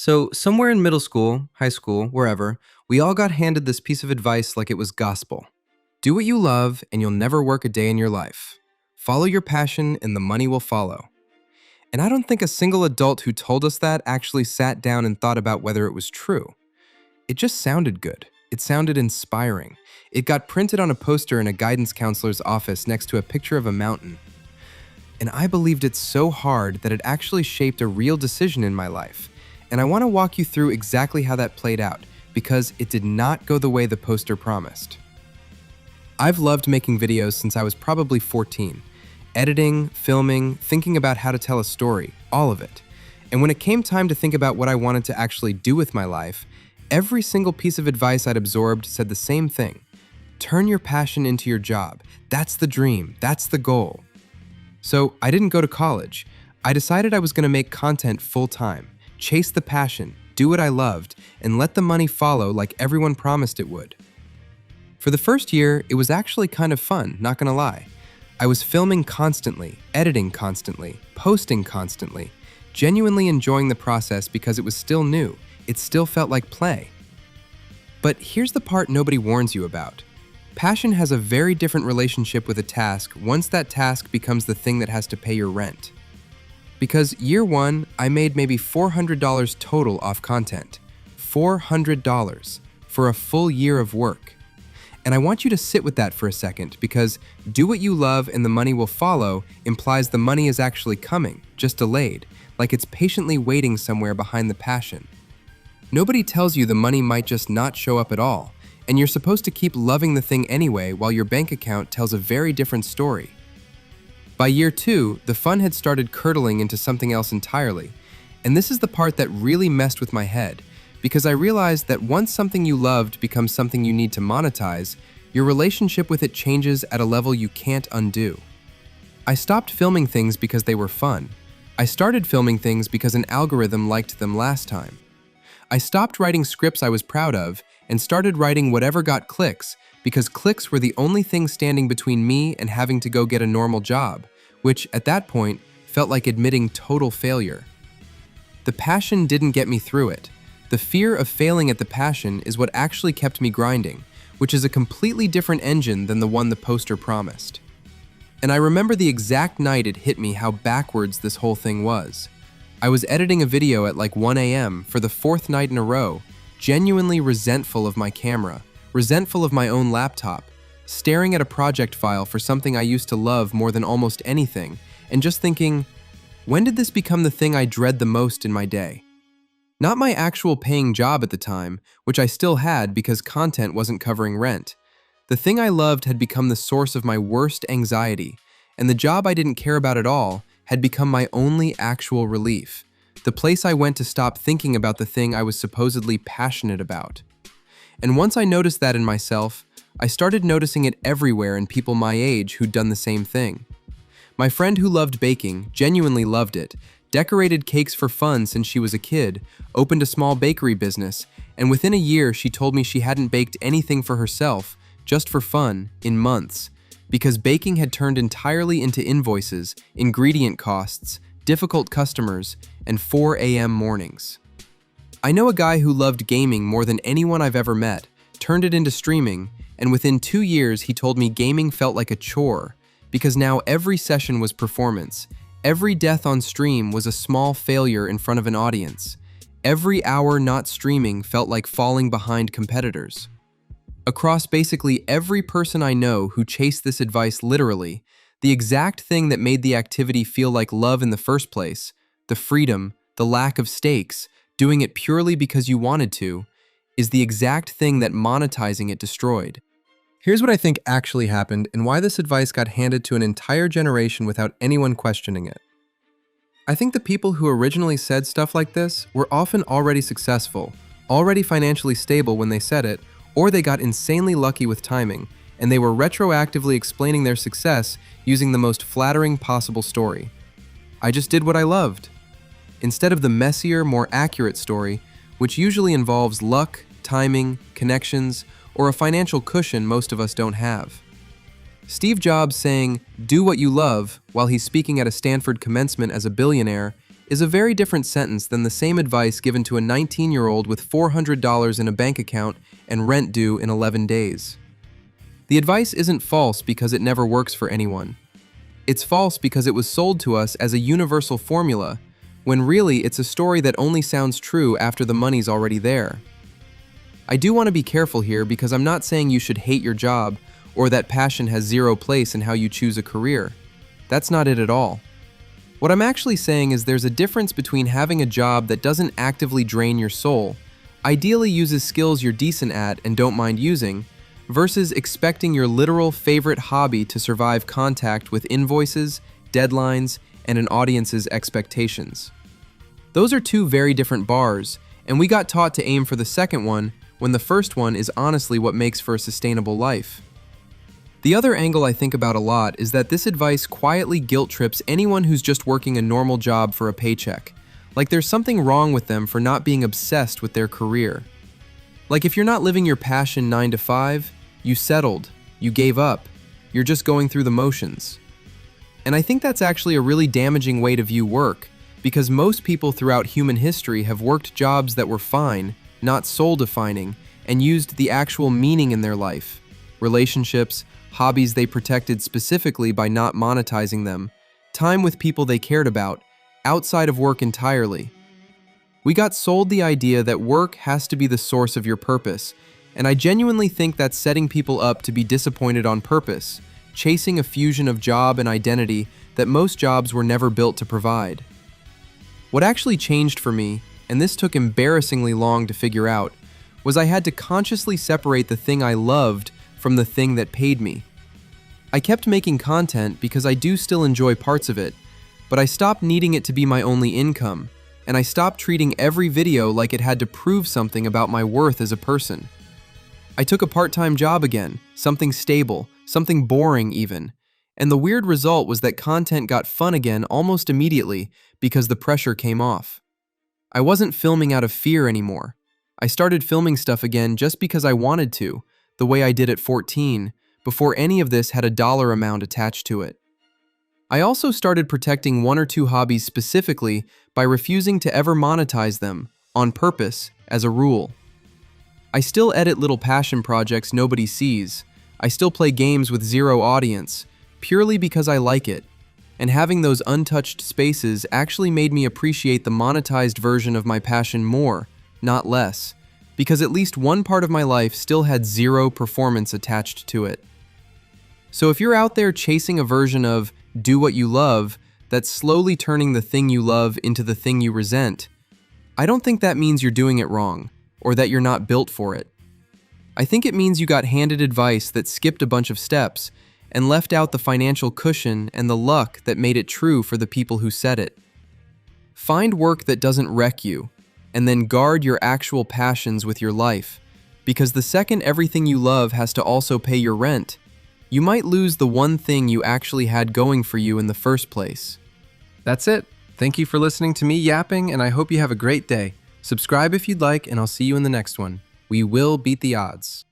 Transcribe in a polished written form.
So, somewhere in middle school, high school, wherever, we all got handed this piece of advice like it was gospel. Do what you love, and you'll never work a day in your life. Follow your passion, and the money will follow. And I don't think a single adult who told us that actually sat down and thought about whether it was true. It just sounded good. It sounded inspiring. It got printed on a poster in a guidance counselor's office next to a picture of a mountain. And I believed it so hard that it actually shaped a real decision in my life. And I want to walk you through exactly how that played out, because it did not go the way the poster promised. I've loved making videos since I was probably 14. Editing, filming, thinking about how to tell a story, all of it. And when it came time to think about what I wanted to actually do with my life, every single piece of advice I'd absorbed said the same thing. Turn your passion into your job. That's the dream. That's the goal. So I didn't go to college. I decided I was going to make content full-time, chase the passion, do what I loved, and let the money follow like everyone promised it would. For the first year, it was actually kind of fun, not gonna lie. I was filming constantly, editing constantly, posting constantly, genuinely enjoying the process because it was still new. It still felt like play. But here's the part nobody warns you about. Passion has a very different relationship with a task once that task becomes the thing that has to pay your rent. Because year one, I made maybe $400 total off content. $400 for a full year of work. And I want you to sit with that for a second, because do what you love and the money will follow implies the money is actually coming, just delayed, like it's patiently waiting somewhere behind the passion. Nobody tells you the money might just not show up at all, and you're supposed to keep loving the thing anyway while your bank account tells a very different story. By year two, the fun had started curdling into something else entirely, and this is the part that really messed with my head, because I realized that once something you loved becomes something you need to monetize, your relationship with it changes at a level you can't undo. I stopped filming things because they were fun. I started filming things because an algorithm liked them last time. I stopped writing scripts I was proud of and started writing whatever got clicks, because clicks were the only thing standing between me and having to go get a normal job, which at that point felt like admitting total failure. The passion didn't get me through it. The fear of failing at the passion is what actually kept me grinding, which is a completely different engine than the one the poster promised. And I remember the exact night it hit me how backwards this whole thing was. I was editing a video at like 1 a.m. for the fourth night in a row, genuinely resentful of my camera, resentful of my own laptop, staring at a project file for something I used to love more than almost anything, and just thinking, when did this become the thing I dread the most in my day? Not my actual paying job at the time, which I still had because content wasn't covering rent. The thing I loved had become the source of my worst anxiety, and the job I didn't care about at all had become my only actual relief, the place I went to stop thinking about the thing I was supposedly passionate about. And once I noticed that in myself, I started noticing it everywhere in people my age who'd done the same thing. My friend who loved baking, genuinely loved it, decorated cakes for fun since she was a kid, opened a small bakery business, and within a year she told me she hadn't baked anything for herself, just for fun, in months, because baking had turned entirely into invoices, ingredient costs, difficult customers, and 4 a.m. mornings. I know a guy who loved gaming more than anyone I've ever met, turned it into streaming, and within 2 years he told me gaming felt like a chore, because now every session was performance. Every death on stream was a small failure in front of an audience. Every hour not streaming felt like falling behind competitors. Across basically every person I know who chased this advice literally, the exact thing that made the activity feel like love in the first place, the freedom, the lack of stakes, doing it purely because you wanted to, is the exact thing that monetizing it destroyed. Here's what I think actually happened and why this advice got handed to an entire generation without anyone questioning it. I think the people who originally said stuff like this were often already successful, already financially stable when they said it, or they got insanely lucky with timing, and they were retroactively explaining their success using the most flattering possible story. I just did what I loved. Instead of the messier, more accurate story, which usually involves luck, timing, connections, or a financial cushion most of us don't have. Steve Jobs saying, "Do what you love," while he's speaking at a Stanford commencement as a billionaire, is a very different sentence than the same advice given to a 19-year-old with $400 in a bank account and rent due in 11 days. The advice isn't false because it never works for anyone. It's false because it was sold to us as a universal formula, when really it's a story that only sounds true after the money's already there. I do want to be careful here because I'm not saying you should hate your job or that passion has zero place in how you choose a career. That's not it at all. What I'm actually saying is there's a difference between having a job that doesn't actively drain your soul, ideally uses skills you're decent at and don't mind using, versus expecting your literal favorite hobby to survive contact with invoices, deadlines, and an audience's expectations. Those are two very different bars, and we got taught to aim for the second one when the first one is honestly what makes for a sustainable life. The other angle I think about a lot is that this advice quietly guilt trips anyone who's just working a normal job for a paycheck, like there's something wrong with them for not being obsessed with their career. Like if you're not living your passion 9 to 5, you settled, you gave up, you're just going through the motions. And I think that's actually a really damaging way to view work, because most people throughout human history have worked jobs that were fine, not soul-defining, and used the actual meaning in their life, relationships, hobbies they protected specifically by not monetizing them, time with people they cared about, outside of work entirely. We got sold the idea that work has to be the source of your purpose, and I genuinely think that's setting people up to be disappointed on purpose, chasing a fusion of job and identity that most jobs were never built to provide. What actually changed for me, and this took embarrassingly long to figure out, was I had to consciously separate the thing I loved from the thing that paid me. I kept making content because I do still enjoy parts of it, but I stopped needing it to be my only income, and I stopped treating every video like it had to prove something about my worth as a person. I took a part-time job again, something stable, something boring even, and the weird result was that content got fun again almost immediately because the pressure came off. I wasn't filming out of fear anymore. I started filming stuff again just because I wanted to, the way I did at 14, before any of this had a dollar amount attached to it. I also started protecting 1 or 2 hobbies specifically by refusing to ever monetize them, on purpose, as a rule. I still edit little passion projects nobody sees. I still play games with zero audience, purely because I like it. And having those untouched spaces actually made me appreciate the monetized version of my passion more, not less, because at least one part of my life still had zero performance attached to it. So if you're out there chasing a version of do what you love that's slowly turning the thing you love into the thing you resent, I don't think that means you're doing it wrong, or that you're not built for it. I think it means you got handed advice that skipped a bunch of steps and left out the financial cushion and the luck that made it true for the people who said it. Find work that doesn't wreck you, and then guard your actual passions with your life, because the second everything you love has to also pay your rent, you might lose the one thing you actually had going for you in the first place. That's it. Thank you for listening to me yapping, and I hope you have a great day. Subscribe if you'd like, and I'll see you in the next one. We will beat the odds.